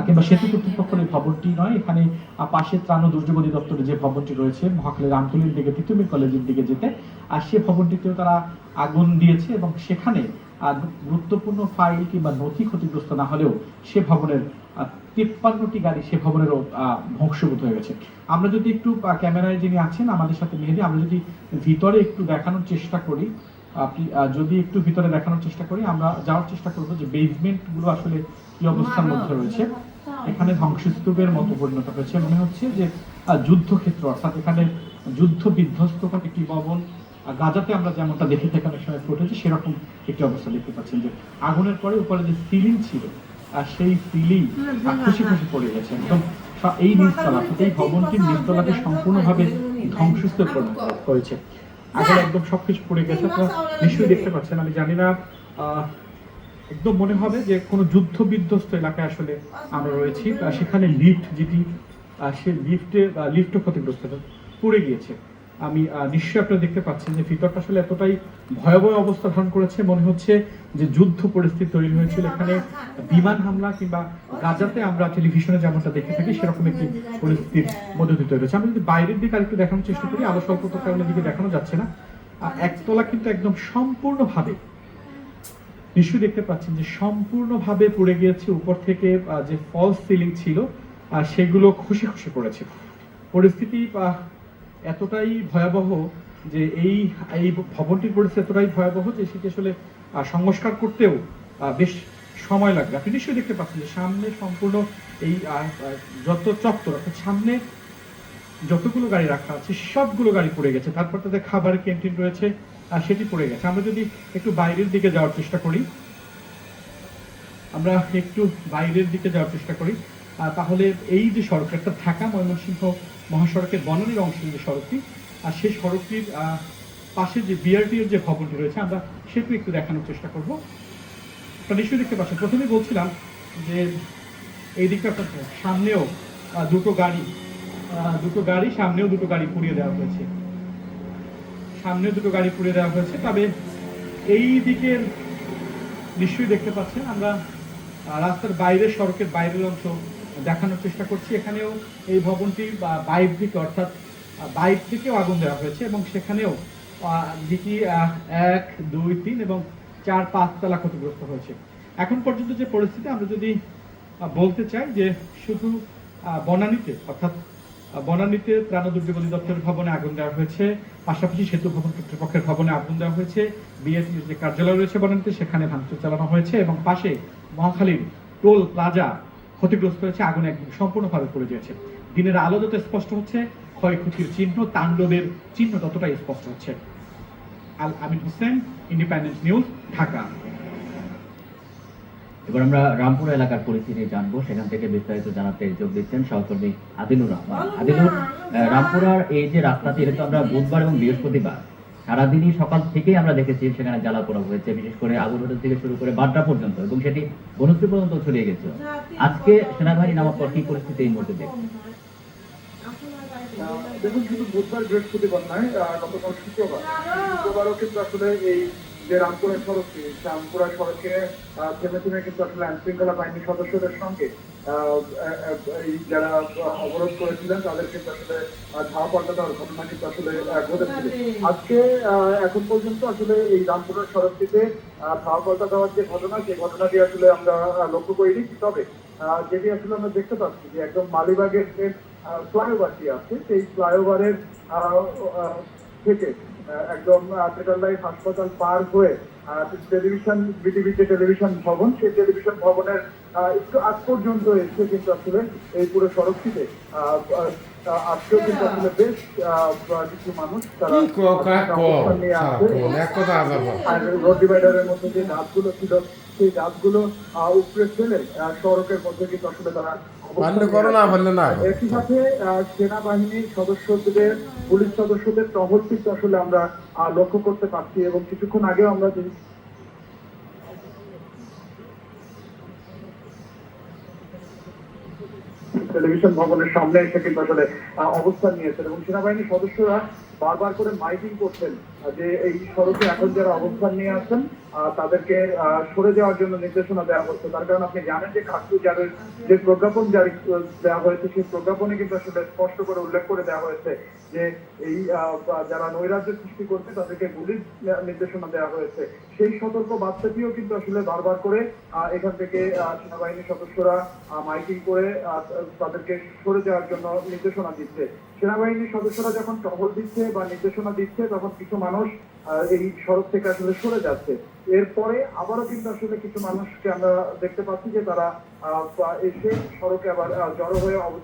কিংবা সেতু কর্তৃপক্ষের এই ভবনটি নয়, এখানে পাশে ত্রাণ ও দুর্যোগ অধিদপ্তরের যে ভবনটি রয়েছে মহাখালী রামতুলির দিকে তিতুমির কলেজের দিকে যেতে, আর সে ভবনটিতেও তারা আগুন দিয়েছে এবং সেখানে গুরুত্বপূর্ণ ফাইল কিংবা নথি ক্ষতিগ্রস্ত না হলেও সে ভবনের 53টি গাড়ি সে ভবনেরও ধ্বংসভূত হয়ে গেছে। আমরা যদি একটু ক্যামেরায় যিনি আছেন আমাদের সাথে মেহেদি, আমরা যদি ভিতরে একটু দেখানোর চেষ্টা করি, আপনি যদি একটু ভিতরে দেখানোর চেষ্টা করি, আমরা যাওয়ার চেষ্টা করবো যে বেসমেন্ট গুলো আসলে কি অবস্থার মধ্যে রয়েছে। এখানে ধ্বংসস্তূপের মতো পরিণত হয়েছে, মনে হচ্ছে যে যুদ্ধক্ষেত্র, অর্থাৎ এখানে যুদ্ধ বিধ্বস্ত একটি ভবন। গাজাতে আমরা যেমনটা দেখে থাকি অনেক সময় ফুটেছে, সেরকম একটি অবস্থা দেখতে পাচ্ছেন যে আগুনের পরে উপরে যে সিলিং ছিল সেই সিলিং খুশি খুশি পড়ে গেছে একদম। এই নিচতলা, এই ভবনটির নিচতলাটি সম্পূর্ণভাবে ধ্বংসস্তূপ হয়েছে, আগে একদম সবকিছু পড়ে গেছে। আপনারা নিশ্চয়ই দেখতে পাচ্ছেন, আমি জানি না, একদম মনে হবে যে কোনো যুদ্ধ বিধ্বস্ত এলাকায় আসলে আমরা রয়েছি। সেখানে লিফট যেটি, সে লিফটও ক্ষতিগ্রস্ত পড়ে গিয়েছে। আমি নিশ্চয়ই আপনারা দেখতে পাচ্ছেন যে ভিতরটা আসলে এতটাই ভয়াবহ অবস্থা ধারণ করেছে, মনে হচ্ছে যে যুদ্ধ পরিস্থিতি তৈরি হয়েছিল এখানে। বিমান হামলা কিংবা গাজাতে আমরা টেলিভিশনে যেমনটা দেখে থাকি সেরকম একটি পরিস্থিতির মধ্যে দিয়ে তৈরি হয়েছে। আমরা যদি বাইরের দিকে আরেকটু দেখানোর চেষ্টা করি, আলো স্বল্পতার কারণে দিকে দেখানো যাচ্ছে না। একতলা কিন্তু একদম সম্পূর্ণভাবে, নিশ্চয়ই দেখতে পাচ্ছেন যে সম্পূর্ণভাবে পড়ে গিয়েছে। উপর থেকে যে ফলস সিলিং ছিল সেগুলো খুশি খুশি পড়েছে। পরিস্থিতি এতটাই ভয়াবহ যে এই ভবনটির পরিস্থিতি এতটাই ভয়াবহ যে সেটি আসলে সংস্কার করতেও বেশ সময় লাগবে। আপনি নিশ্চয়ই দেখতে পাচ্ছেন যে সামনে সম্পূর্ণ এই যত চত্বর, অর্থাৎ সামনে যতগুলো গাড়ি রাখা আছে সবগুলো গাড়ি পড়ে গেছে। তারপর তাদের খাবারের ক্যান্টিন রয়েছে সেটি পড়ে গেছে। আমরা যদি একটু বাইরের দিকে যাওয়ার চেষ্টা করি, তাহলে এই যে সড়ক, একটা ঢাকা ময়মনসিংহ মহাসড়কের বনানীর অংশের যে সড়কটি, আর সেই সড়কটির পাশে যে বিআরটির যে ভবনটি রয়েছে আমরা সেটি একটু দেখানোর চেষ্টা করব। আপনারা নিশ্চয়ই দেখতে পাচ্ছেন, প্রথমে বলছিলাম যে এই দিকটা সামনেও দুটো গাড়ি সামনেও দুটো গাড়ি পুড়িয়ে দেওয়া হয়েছে। তবে এই দিকের নিশ্চয়ই দেখতে পাচ্ছেন, আমরা রাস্তার বাইরে, সড়কের বাইরের অংশ দেখানোর চেষ্টা করছি। এখানেও এই ভবনটি বাইর থেকে, অর্থাৎ বাইর থেকেও আগুন দেওয়া হয়েছে এবং সেখানেও দিকে 1, 2, 3 এবং 4, 5 তলা ক্ষতিগ্রস্ত হয়েছে। এখন পর্যন্ত যে পরিস্থিতি, আমরা যদি বলতে চাই যে শুধু বনানীতে ত্রাণ দুর্যোগ অধিদপ্তরের ভবনে আগুন দেওয়া হয়েছে, পাশাপাশি সেতু ভবন কর্তৃপক্ষের ভবনে আগুন দেওয়া হয়েছে, বিএসপির যে কার্যালয় রয়েছে বনানীতে সেখানে ভাঙচুর চালানো হয়েছে এবং পাশে মহাখালীর টোল প্লাজা ক্ষতিগ্রস্ত হয়েছে, আগুন একদম সম্পূর্ণভাবে পড়ে গিয়েছে। দিনের আলো যত স্পষ্ট হচ্ছে, ক্ষয়ক্ষতির চিহ্ন, তাণ্ডবের চিহ্ন ততটাই স্পষ্ট হচ্ছে। আল আমিন হোসেন, ইন্ডিপেন্ডেন্ট নিউজ, ঢাকা। এবার আমরা রামপুরা এলাকার পরিস্থিতি জানবো, সেখান থেকে বিস্তারিত জানাতে যোগ দিচ্ছেন সহকর্মী আদিলুর রহমান। আদিলুর, রামপুরার এই যে রাস্তাটি, এটা তো আমরা বুধবার এবং বৃহস্পতিবার সারাদিনই সকাল থেকেই আমরা দেখেছি সেখানে জ্বালা পোড়া হয়েছে, বিশেষ করে আগুন হোটেল থেকে শুরু করে বাড্ডা পর্যন্ত, এবং সেটি বনশ্রী পর্যন্ত ছড়িয়ে গেছে। আজকে সেনাবাহিনী নামার পর কি পরিস্থিতি এই মুহূর্তে দেখছেন? দেখুন, শুধু বুধবার বৃহস্পতিবার নয়, গতকাল শুক্রবারও কিন্তু আসলে এই যে রামপুরা সড়কে থেমে থেমে কিন্তু আসলে আইন শৃঙ্খলা বাহিনীর সদস্যদের সঙ্গে যারা অবরোধ করেছিলেন তাদের কিন্তু আসলে ধাওয়া পাল্টা দেওয়ার ঘটনা কিন্তু আসলে ঘটেছিল। আজকে এখন পর্যন্ত আসলে এই রামপুরা সড়কটিতে ধাওয়া পাল্টা দেওয়ার যে ঘটনা, সেই ঘটনাটি আসলে আমরা লক্ষ্য করিনি। তবে যেটি আসলে আমরা দেখতে পাচ্ছি যে একদম মালিবাগের যে ফ্লাইওভারটি আছে, সেই ফ্লাইওভারের থেকে একদম পেটার লাইফ হাসপাতাল পার হয়ে বিটিভি যে টেলিভিশন ভবন, সেই টেলিভিশন ভবনের একটু আগ পর্যন্ত এসে কিন্তু আসলে এই পুরো সড়কটিতে আজকেও কিন্তু আসলে বেশ কিছু মানুষ তারা নিয়ে আসছে। আর রোড ডিভাইডারের মধ্যে যে গাছগুলো ছিল সেই গাছগুলো উপরে ফেলে সড়কের মধ্যে কিন্তু আসলে তারা একই সাথে সেনাবাহিনীর সদস্যদের, পুলিশ সদস্যদের টহল কিন্তু আসলে আমরা লক্ষ্য করতে পারছি। এবং কিছুক্ষণ আগেও আমরা টেলিভিশন ভবনের সামনে এসে কিন্তু আসলে অবস্থান নিয়েছেন এবং সেনাবাহিনীর সদস্যরা বারবার করে মাইকিং করছেন যে এই সড়কে এখন যারা অবস্থান নিয়ে আছেন তাদেরকে সরে যাওয়ার জন্য নির্দেশনা দেওয়া হচ্ছে। তার কারণ আপনি জানেন যে কাকু জারের যে প্রজ্ঞাপন জারি দেওয়া হয়েছে সেই প্রজ্ঞাপনে কিন্তু আসলে স্পষ্ট করে উল্লেখ করে দেওয়া হয়েছে যে এই যারা নৈরাজ্য সৃষ্টি করছে তাদেরকে গুলির নির্দেশনা দেওয়া হয়েছে। সেই সতর্ক বার্তাটিও কিন্তু আসলে বারবার করে এখান থেকে সেনাবাহিনীর সদস্যরা মাইকিং করে তাদেরকে সরে যাওয়ার জন্য নির্দেশনা দিচ্ছে। সেনাবাহিনীর সদস্যরা যখন টহল দিচ্ছে বা নির্দেশনা দিচ্ছে তখন কিছু মানুষ এই সড়ক থেকে আসলে সরে যাচ্ছে। এরপরে আবারও কিন্তু আসলে কিছু মানুষকে আমরা দেখতে পাচ্ছি যে তারা এসে সড়কে আবার জড়ো হয়ে